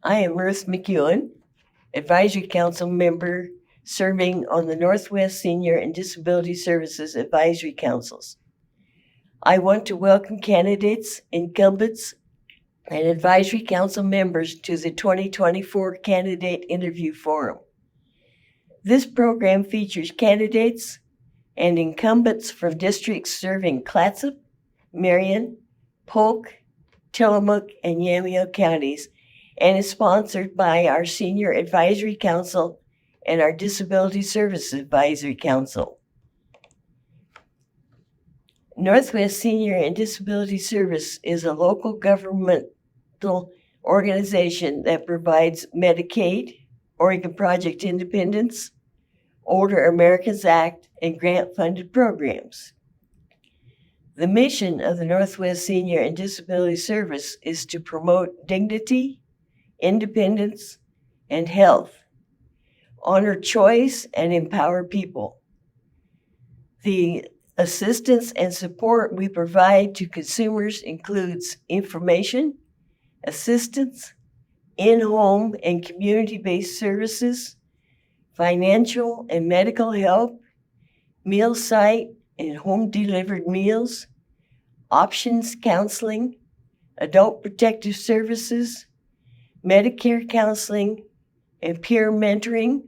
I am Ruth McEwen, Advisory Council member serving on the Northwest Senior and Disability Services Advisory Councils. I want to welcome candidates, incumbents, and Advisory Council members to the 2024 Candidate Interview Forum. This program features candidates and incumbents from districts serving Clatsop, Marion, Polk, Tillamook, and Yamhill counties, and is sponsored by our Senior Advisory Council and our Disability Services Advisory Council. Northwest Senior and Disability Service is a local governmental organization that provides Medicaid, Oregon Project Independence, Older Americans Act, and grant-funded programs. The mission of the Northwest Senior and Disability Service is to promote dignity, independence, and health, honor choice, and empower people. The assistance and support we provide to consumers includes information, assistance, in-home and community-based services, financial and medical help, meal site and home-delivered meals, options counseling, adult protective services, Medicare counseling, and peer mentoring,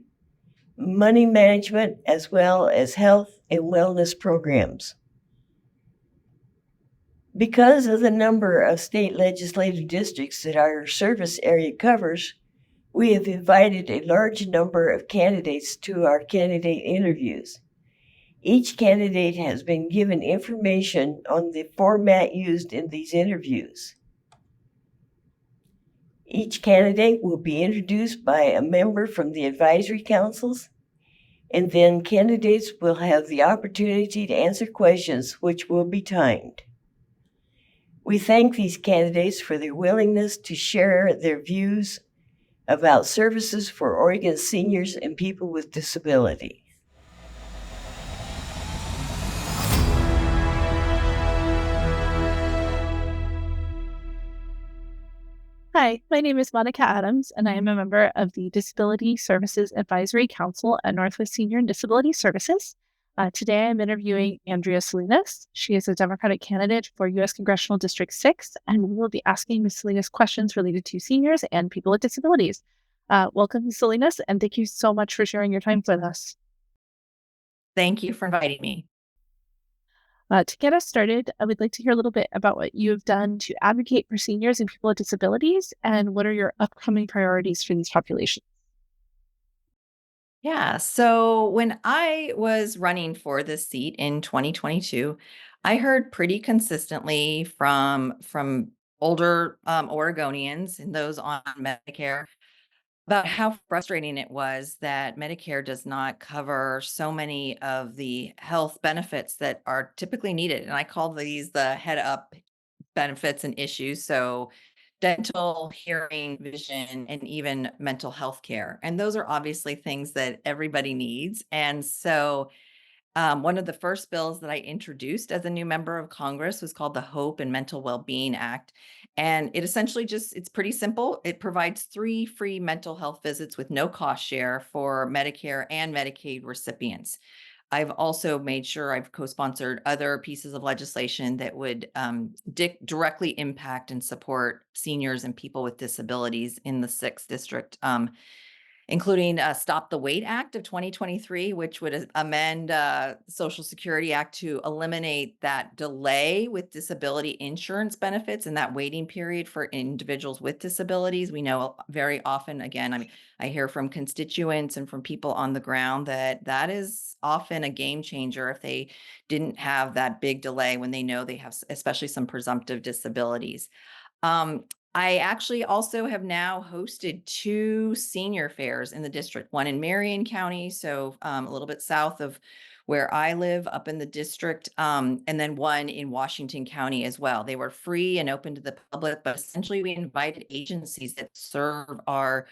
money management, as well as health and wellness programs. Because of the number of state legislative districts that our service area covers, we have invited a large number of candidates to our candidate interviews. Each candidate has been given information on the format used in these interviews. Each candidate will be introduced by a member from the advisory councils, and then candidates will have the opportunity to answer questions which will be timed. We thank these candidates for their willingness to share their views about services for Oregon seniors and people with disability. Hi, my name is Monica Adams, and I am a member of the Disability Services Advisory Council at Northwest Senior and Disability Services. Today, I'm interviewing Andrea Salinas. She is a Democratic candidate for U.S. Congressional District 6, and we will be asking Ms. Salinas questions related to seniors and people with disabilities. Welcome, Ms. Salinas, and thank you so much for sharing your time with us. Thank you for inviting me. To get us started, I would like to hear a little bit about what you have done to advocate for seniors and people with disabilities, and what are your upcoming priorities for these populations? Yeah, so when I was running for this seat in 2022, I heard pretty consistently from older Oregonians and those on Medicare about how frustrating it was that Medicare does not cover so many of the health benefits that are typically needed. And I call these the head up benefits and issues. So dental, hearing, vision, and even mental health care. And those are obviously things that everybody needs. And so one of the first bills that I introduced as a new member of Congress was called the Hope and Mental Wellbeing Act. And it essentially it's pretty simple. It provides 3 free mental health visits with no cost share for Medicare and Medicaid recipients. I've also made sure I've co-sponsored other pieces of legislation that would directly impact and support seniors and people with disabilities in the 6th district, including Stop the Wait Act of 2023, which would amend Social Security Act to eliminate that delay with disability insurance benefits and that waiting period for individuals with disabilities. We know very often, again, I hear from constituents and from people on the ground that is often a game changer if they didn't have that big delay when they know they have especially some presumptive disabilities. I actually also have now hosted 2 senior fairs in the district, one in Marion County, so a little bit south of where I live up in the district, and then one in Washington County as well. They were free and open to the public, but essentially we invited agencies that serve our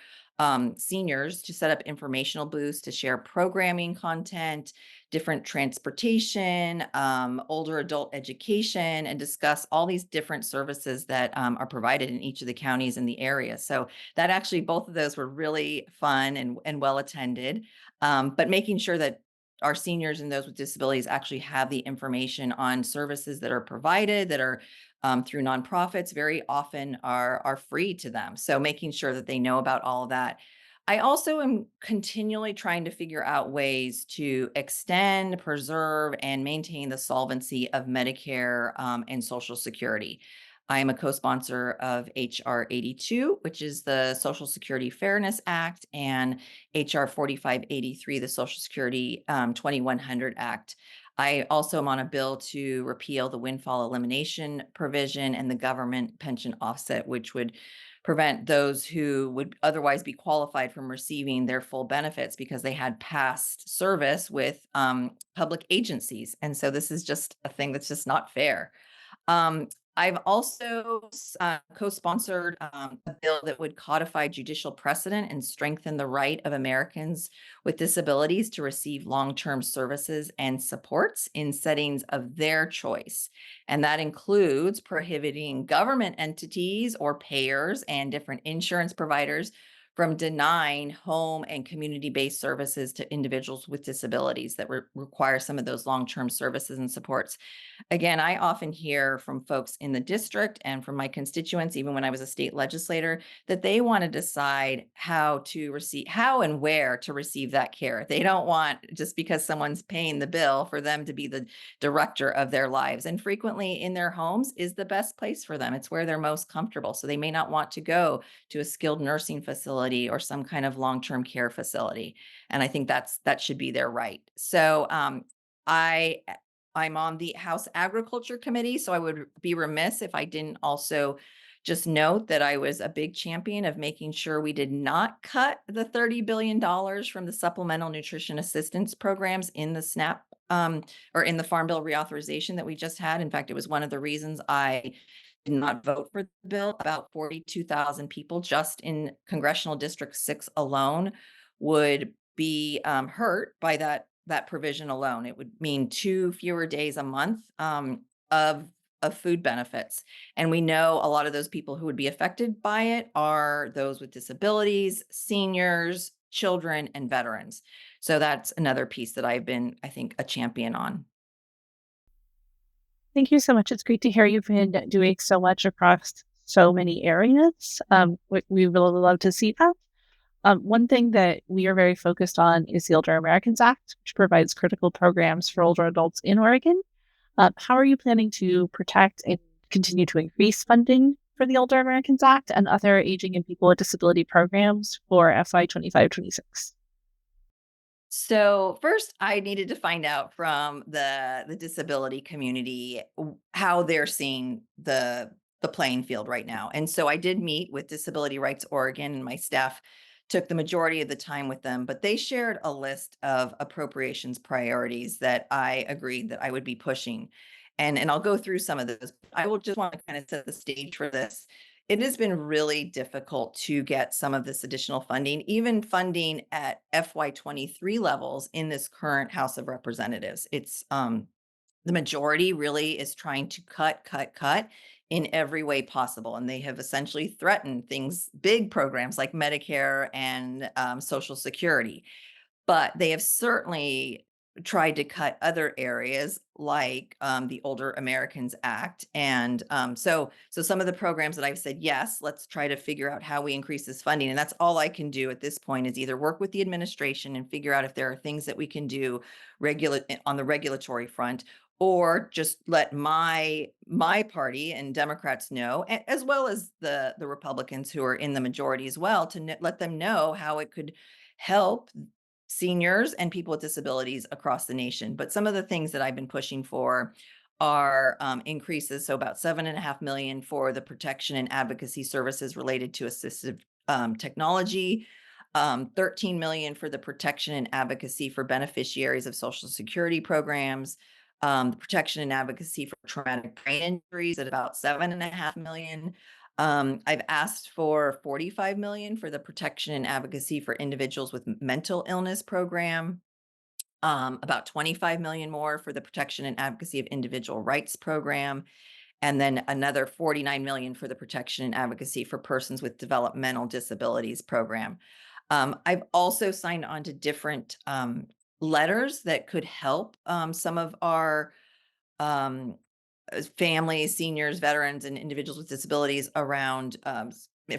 seniors to set up informational booths to share programming content, different transportation, older adult education, and discuss all these different services that are provided in each of the counties in the area. So that actually, both of those were really fun and well attended. But making sure that our seniors and those with disabilities actually have the information on services that are provided, that are through nonprofits, very often are free to them. So making sure that they know about all of that. I also am continually trying to figure out ways to extend, preserve, and maintain the solvency of Medicare and Social Security. I am a co-sponsor of HR 82, which is the Social Security Fairness Act, and HR 4583, the Social Security 2100 Act. I also am on a bill to repeal the windfall elimination provision and the government pension offset, which would prevent those who would otherwise be qualified from receiving their full benefits because they had past service with public agencies. And so this is just a thing that's just not fair. Um, I've also co-sponsored a bill that would codify judicial precedent and strengthen the right of Americans with disabilities to receive long-term services and supports in settings of their choice. And that includes prohibiting government entities or payers and different insurance providers from denying home and community-based services to individuals with disabilities that require some of those long-term services and supports. Again, I often hear from folks in the district and from my constituents, even when I was a state legislator, that they want to decide how and where to receive that care. They don't want, just because someone's paying the bill, for them to be the director of their lives. And frequently in their homes is the best place for them. It's where they're most comfortable. So they may not want to go to a skilled nursing facility or some kind of long-term care facility. And I think that should be their right. So I I'm on the House Agriculture Committee, so I would be remiss if I didn't also just note that I was a big champion of making sure we did not cut the $30 billion from the supplemental nutrition assistance programs in the SNAP or in the Farm Bill reauthorization that we just had. In fact, it was one of the reasons I did not vote for the bill. About 42,000 people just in Congressional District 6 alone would be hurt by that provision alone. It would mean 2 fewer days a month of food benefits. And we know a lot of those people who would be affected by it are those with disabilities, seniors, children, and veterans. So that's another piece that I've been, I think, a champion on. Thank you so much. It's great to hear you've been doing so much across so many areas. We really love to see that. One thing that we are very focused on is the Older Americans Act, which provides critical programs for older adults in Oregon. How are you planning to protect and continue to increase funding for the Older Americans Act and other aging and people with disability programs for FY 25-26? So first, I needed to find out from the disability community how they're seeing the playing field right now. And so I did meet with Disability Rights Oregon, and my staff took the majority of the time with them, but they shared a list of appropriations priorities that I agreed that I would be pushing. And I'll go through some of those. I will just want to kind of set the stage for this. It has been really difficult to get some of this additional funding, even funding at FY23 levels in this current House of Representatives. It's the majority really is trying to cut in every way possible. And they have essentially threatened things, big programs like Medicare and Social Security. But they have certainly tried to cut other areas like the Older Americans Act. And so some of the programs that I've said, yes, let's try to figure out how we increase this funding. And that's all I can do at this point, is either work with the administration and figure out if there are things that we can do on the regulatory front, or just let my party and Democrats know, as well as the Republicans who are in the majority as well, to let them know how it could help seniors and people with disabilities across the nation. But some of the things that I've been pushing for are increases. So about 7.5 million for the protection and advocacy services related to assistive technology. 13 million for the protection and advocacy for beneficiaries of Social Security programs, the protection and advocacy for traumatic brain injuries at about 7.5 million. I've asked for 45 million for the protection and advocacy for individuals with mental illness program. About 25 million more for the protection and advocacy of individual rights program, and then another 49 million for the protection and advocacy for persons with developmental disabilities program. I've also signed on to different letters that could help some of our families, seniors, veterans, and individuals with disabilities around,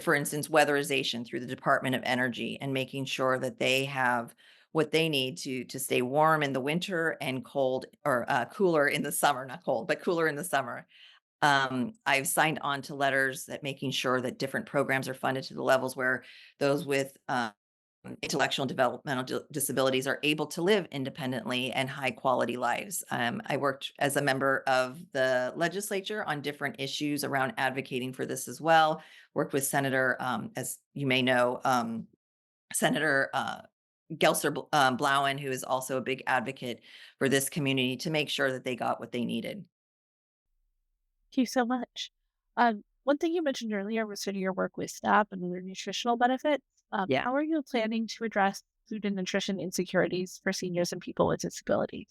for instance, weatherization through the Department of Energy, and making sure that they have what they need to stay warm in the winter and cold, or cooler in the summer, not cold, but cooler in the summer. I've signed on to letters that making sure that different programs are funded to the levels where those with intellectual and developmental disabilities are able to live independently and high quality lives. I worked as a member of the legislature on different issues around advocating for this as well. Worked with Senator, as you may know, Senator Gelser Blauen, who is also a big advocate for this community, to make sure that they got what they needed. Thank you so much. One thing you mentioned earlier was sort of your work with SNAP and other nutritional benefits. Yeah. How are you planning to address food and nutrition insecurities for seniors and people with disabilities?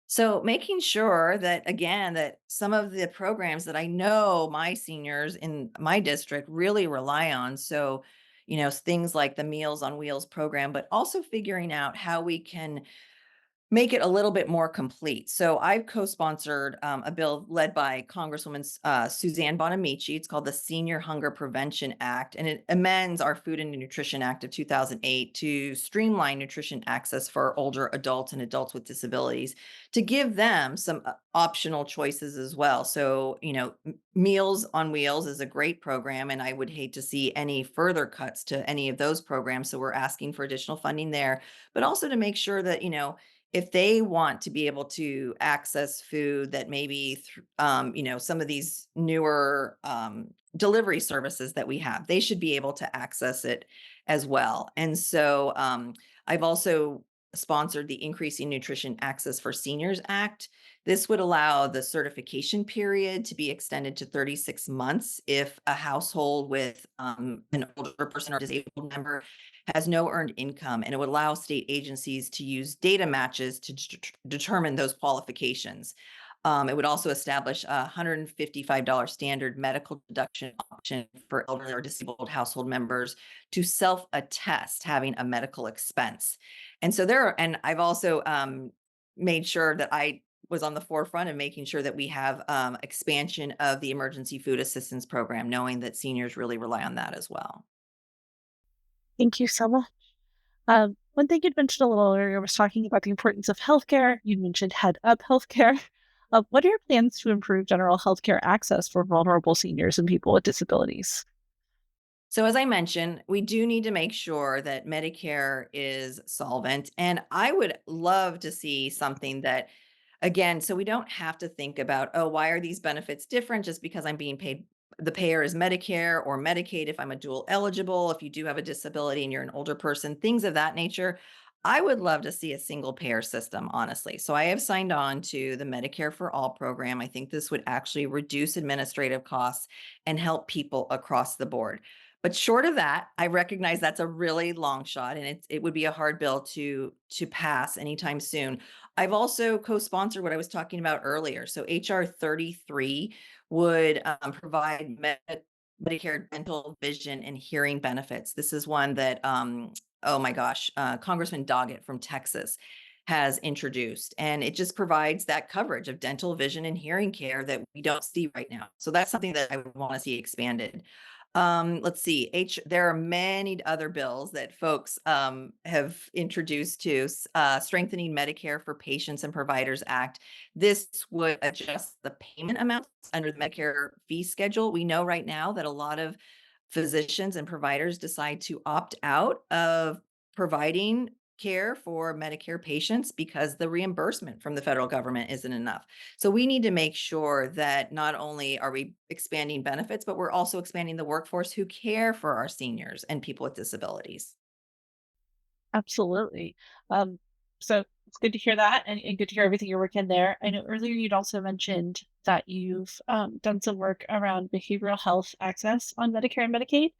So making sure that, again, that some of the programs that I know my seniors in my district really rely on. So, things like the Meals on Wheels program, but also figuring out how we can make it a little bit more complete. So I've co-sponsored a bill led by Congresswoman Suzanne Bonamici. It's called the Senior Hunger Prevention Act, and it amends our Food and Nutrition Act of 2008 to streamline nutrition access for older adults and adults with disabilities, to give them some optional choices as well. So, Meals on Wheels is a great program, and I would hate to see any further cuts to any of those programs. So we're asking for additional funding there, but also to make sure that, if they want to be able to access food that maybe, some of these newer delivery services that we have, they should be able to access it as well. And so I've also sponsored the Increasing Nutrition Access for Seniors Act. This would allow the certification period to be extended to 36 months if a household with an older person or disabled member has no earned income, and it would allow state agencies to use data matches to determine those qualifications. It would also establish a $155 standard medical deduction option for elderly or disabled household members to self-attest having a medical expense. And I've also made sure that I was on the forefront of making sure that we have expansion of the emergency food assistance program, knowing that seniors really rely on that as well. Thank you so much. One thing you'd mentioned a little earlier was talking about the importance of healthcare. You mentioned Head Up Healthcare. What are your plans to improve general healthcare access for vulnerable seniors and people with disabilities? So, as I mentioned, we do need to make sure that Medicare is solvent. And I would love to see something that, again, so we don't have to think about, oh, why are these benefits different just because I'm being paid? The payer is Medicare or Medicaid if I'm a dual eligible, if you do have a disability and you're an older person, things of that nature. I would love to see a single payer system, honestly. So I have signed on to the Medicare for All program. I think this would actually reduce administrative costs and help people across the board. But short of that, I recognize that's a really long shot, and it would be a hard bill to pass anytime soon. I've also co-sponsored what I was talking about earlier. So HR 33 would provide Medicare dental, vision, and hearing benefits. This is one that, oh my gosh, Congressman Doggett from Texas has introduced, and it just provides that coverage of dental, vision, and hearing care that we don't see right now. So that's something that I would want to see expanded. Let's see. There are many other bills that folks have introduced to strengthening Medicare for Patients and Providers Act. This would adjust the payment amounts under the Medicare fee schedule. We know right now that a lot of physicians and providers decide to opt out of providing care for Medicare patients because the reimbursement from the federal government isn't enough. So we need to make sure that not only are we expanding benefits, but we're also expanding the workforce who care for our seniors and people with disabilities. Absolutely. Um, so it's good to hear that and good to hear everything you're working there. I know earlier you'd also mentioned that you've done some work around behavioral health access on Medicare and Medicaid.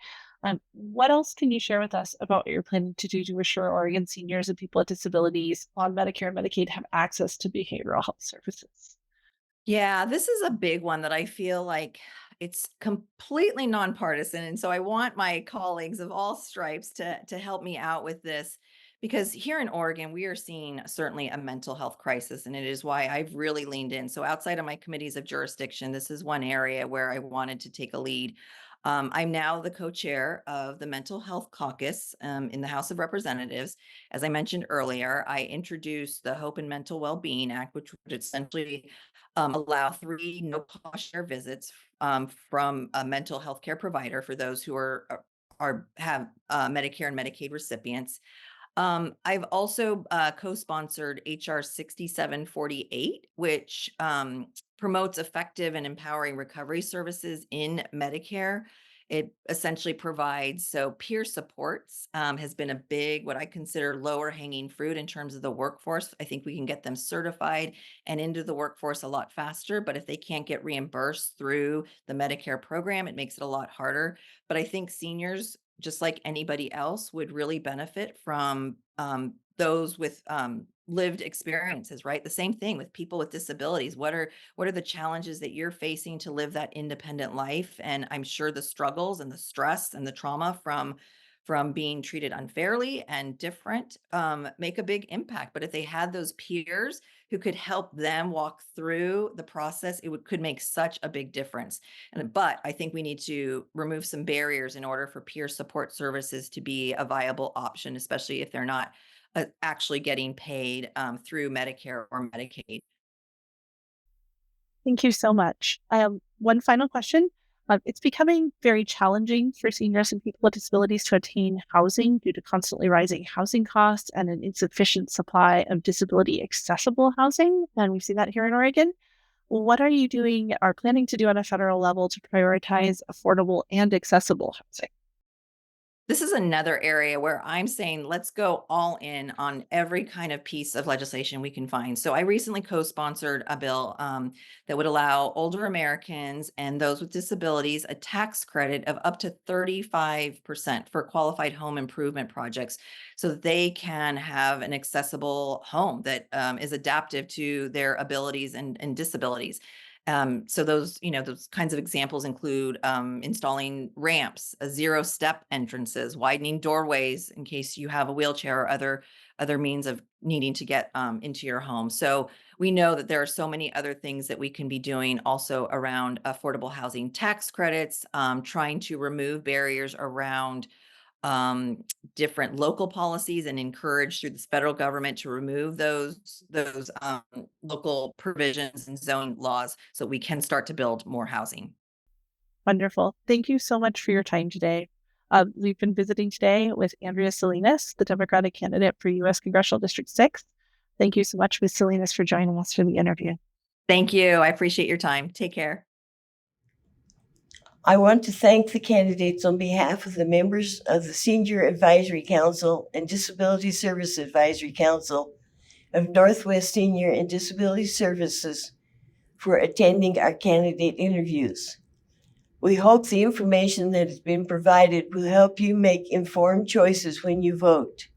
What else can you share with us about what you're planning to do to assure Oregon seniors and people with disabilities on Medicare and Medicaid have access to behavioral health services? Yeah, this is a big one that I feel like it's completely nonpartisan. And so I want my colleagues of all stripes to help me out with this because here in Oregon, we are seeing certainly a mental health crisis, and it is why I've really leaned in. So outside of my committees of jurisdiction, this is one area where I wanted to take a lead. I'm now the co-chair of the Mental Health Caucus in the House of Representatives. As I mentioned earlier, I introduced the Hope and Mental Wellbeing Act, which would essentially allow 3 no-cost share visits from a mental health care provider for those who are have Medicare and Medicaid recipients. I've also co-sponsored HR 6748, which promotes effective and empowering recovery services in Medicare. It essentially provides peer supports has been a big, what I consider lower hanging fruit in terms of the workforce. I think we can get them certified and into the workforce a lot faster. But if they can't get reimbursed through the Medicare program, it makes it a lot harder. But I think seniors, just like anybody else, would really benefit from those with lived experiences, right? The same thing with people with disabilities. What are the challenges that you're facing to live that independent life? And I'm sure the struggles and the stress and the trauma from being treated unfairly and different make a big impact. But if they had those peers who could help them walk through the process, could make such a big difference. But I think we need to remove some barriers in order for peer support services to be a viable option, especially if they're not actually getting paid through Medicare or Medicaid. Thank you so much. I have one final question. It's becoming very challenging for seniors and people with disabilities to attain housing due to constantly rising housing costs and an insufficient supply of disability accessible housing. And we've seen that here in Oregon. What are you doing or planning to do on a federal level to prioritize affordable and accessible housing? This is another area where I'm saying let's go all in on every kind of piece of legislation we can find. So I recently co-sponsored a bill that would allow older Americans and those with disabilities a tax credit of up to 35% for qualified home improvement projects, so that they can have an accessible home that is adaptive to their abilities and disabilities. So those kinds of examples include installing ramps, zero step entrances, widening doorways in case you have a wheelchair or other means of needing to get into your home. So we know that there are so many other things that we can be doing also around affordable housing tax credits, trying to remove barriers around um, different local policies and encourage through this federal government to remove those local provisions and zoning laws so we can start to build more housing. Wonderful. Thank you so much for your time today. We've been visiting today with Andrea Salinas, the Democratic candidate for U.S. Congressional District 6. Thank you so much, Ms. Salinas, for joining us for the interview. Thank you. I appreciate your time. Take care. I want to thank the candidates on behalf of the members of the Senior Advisory Council and Disability Service Advisory Council of Northwest Senior and Disability Services for attending our candidate interviews. We hope the information that has been provided will help you make informed choices when you vote.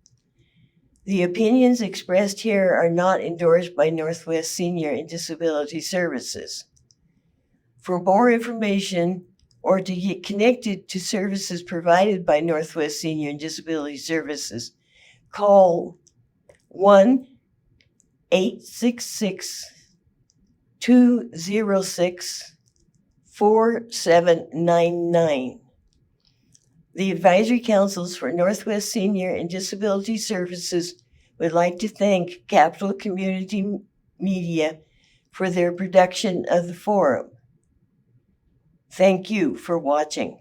The opinions expressed here are not endorsed by Northwest Senior and Disability Services. For more information or to get connected to services provided by Northwest Senior and Disability Services, call 1-866-206-4799. The advisory councils for Northwest Senior and Disability Services would like to thank Capital Community Media for their production of the forum. Thank you for watching.